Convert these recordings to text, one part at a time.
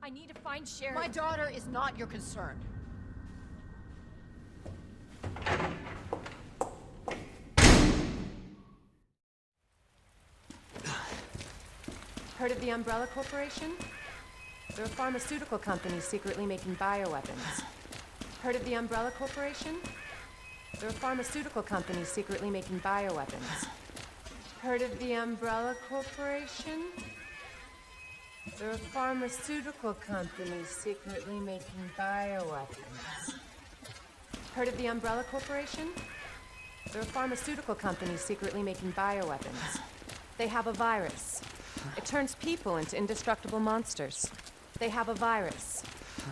I need to find Sherry. My daughter is not your concern. Heard of the Umbrella Corporation? They're a pharmaceutical company secretly making bioweapons. Heard of the Umbrella Corporation? They're a pharmaceutical company secretly making bioweapons. Heard of the Umbrella Corporation? They're a pharmaceutical company secretly making bioweapons. Heard of the Umbrella Corporation? They're a pharmaceutical company secretly making bioweapons. They have a virus. It turns people into indestructible monsters. They have a virus.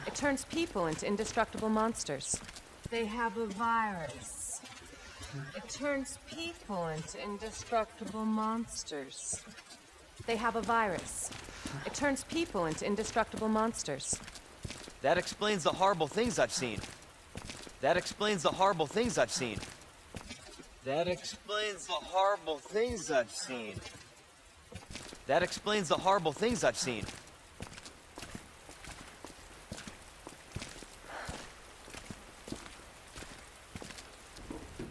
It turns people into indestructible monsters. They have a virus. It turns people into indestructible monsters. They have a virus. It turns people into indestructible monsters. That explains the horrible things I've seen. That explains the horrible things I've seen. That explains the horrible things I've seen. That explains the horrible things I've seen.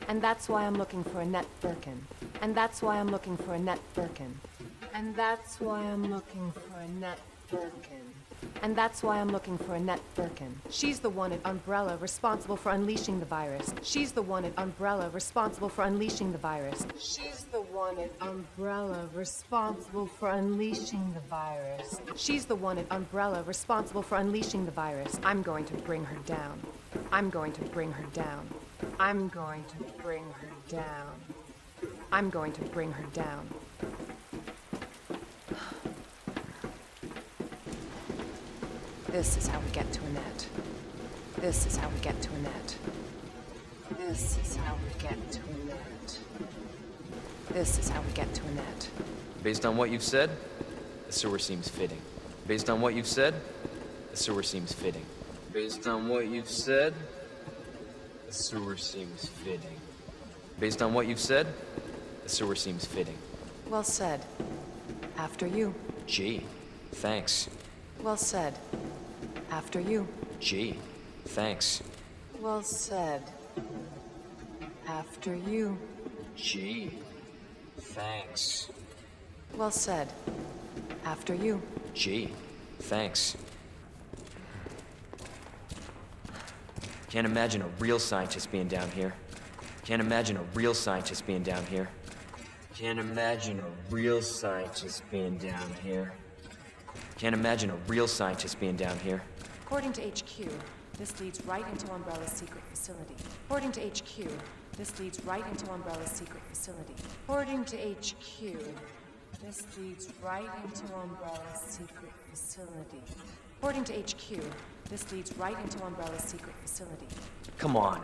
And that's why I'm looking for Annette Birkin. And that's why I'm looking for Annette Birkin. And that's why I'm looking for Annette Birkin. And that's why I'm looking for Annette Birkin. She's the one at Umbrella responsible for unleashing the virus. She's the one at Umbrella responsible for unleashing the virus. She's the one at Umbrella responsible for unleashing the virus. She's the one at Umbrella responsible for unleashing the virus. I'm going to bring her down. I'm going to bring her down. I'm going to bring her down. I'm going to bring her down. This is how we get to Annette. This is how we get to Annette. This is how we get to Annette. This is how we get to Annette. Based on what you've said, the sewer seems fitting. Based on what you've said, the sewer seems fitting. Based on what you've said, the sewer seems fitting. Based on what you've said, the sewer seems fitting. Well said. After you. Gee, thanks. Well said. After you. Gee, thanks. Well said. After you. Gee, thanks. Well said. After you. Gee, thanks. Can't imagine a real scientist being down here. Can't imagine a real scientist being down here. Can't imagine a real scientist being down here. Can't imagine a real scientist being down here. According to HQ, this leads right into Umbrella's secret facility. According to HQ, this leads right into Umbrella's secret facility. According to HQ, this leads right into Umbrella's secret facility. According to HQ, this leads right into Umbrella's secret facility. Come on.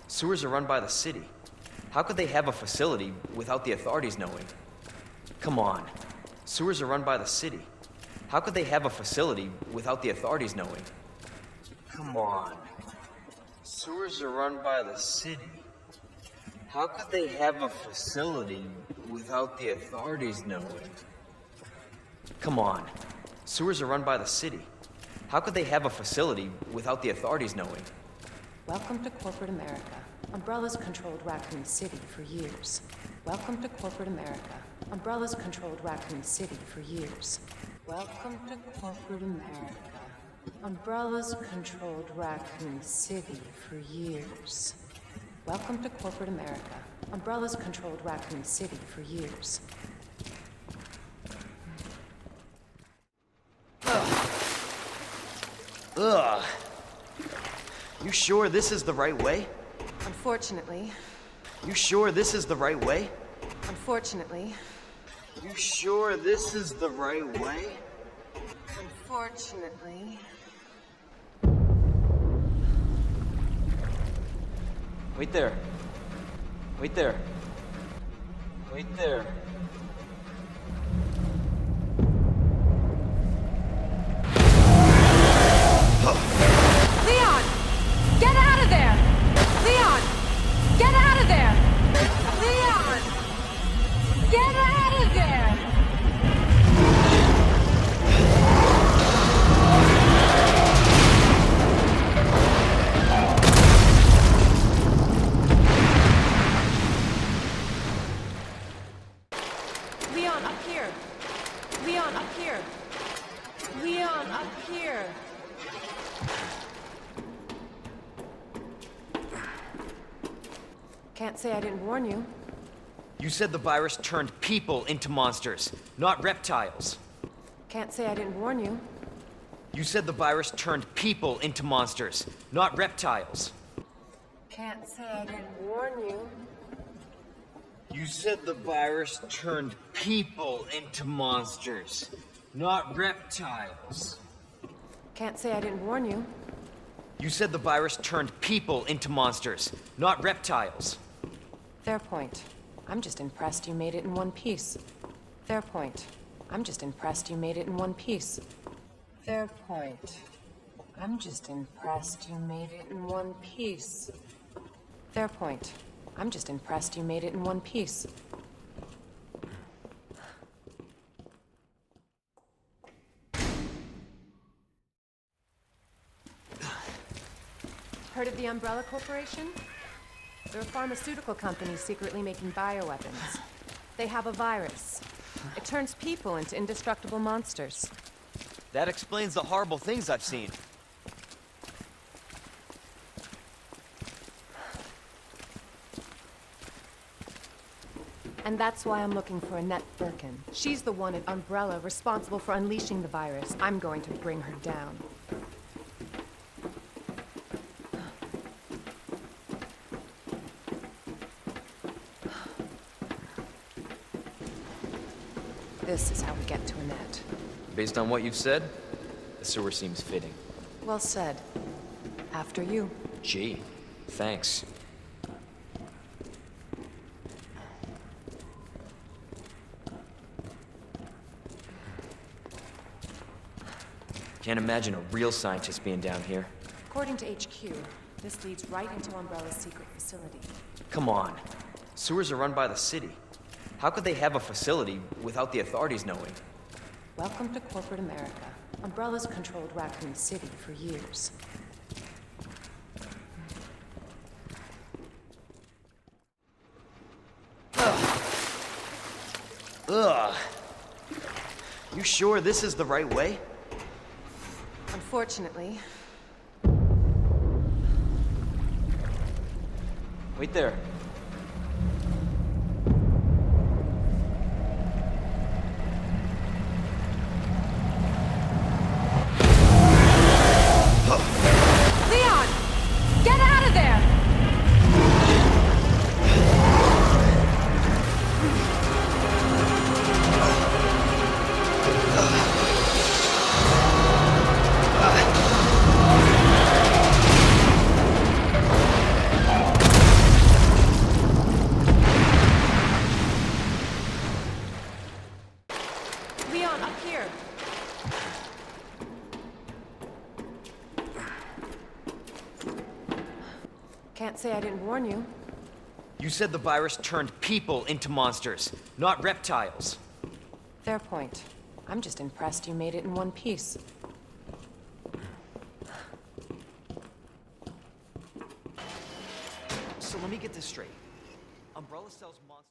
Sewers are run by the city. How could they have a facility without the authorities knowing? Come on. Sewers are run by the city. How could they have a facility without the authorities knowing? Come on. Sewers are run by the city. How could they have a facility without the authorities knowing? Come on. Sewers are run by the city. How could they have a facility without the authorities knowing? Welcome to corporate America. Umbrella's controlled Raccoon City for years. Welcome to corporate America. Umbrella's controlled Raccoon City for years. Welcome to corporate America. Umbrella's controlled Raccoon City for years. Welcome to corporate America. Umbrella's controlled Raccoon City for years. Ugh. You sure this is the right way? Unfortunately. You sure this is the right way? Unfortunately. You sure this is the right way? Unfortunately. Wait there. Wait there. Wait there. Leon! Get out of there! Leon! Get out of there! Leon! Get out of there! up here! Can't say I didn't warn you. You said the virus turned people into monsters, not reptiles. Can't say I didn't warn you. You said the virus turned people into monsters, not reptiles. Can't say I didn't warn you. You said the virus turned people into monsters, not reptiles. Can't say I didn't warn you. You said the virus turned people into monsters, not reptiles. Fair point. I'm just impressed you made it in one piece. Fair point. I'm just impressed you made it in one piece. Fair point. I'm just impressed you made it in one piece. Fair point. I'm just impressed you made it in one piece. Heard of the Umbrella Corporation? They're a pharmaceutical company secretly making bioweapons. They have a virus. It turns people into indestructible monsters. That explains the horrible things I've seen. And that's why I'm looking for Annette Birkin. She's the one at Umbrella responsible for unleashing the virus. I'm going to bring her down. This is how we get to Annette. Based on what you've said, the sewer seems fitting. Well said. After you. Gee, thanks. Can't imagine a real scientist being down here. According to HQ, this leads right into Umbrella's secret facility. Come on. Sewers are run by the city. How could they have a facility without the authorities knowing? Welcome to corporate America. Umbrella's controlled Raccoon City for years. Ugh. You sure this is the right way? Unfortunately. Wait there. Leon! Get out of there! Leon, up here! Can't say I didn't warn you. You said the virus turned people into monsters, not reptiles. Fair point. I'm just impressed you made it in one piece. So let me get this straight. Umbrella sells monsters.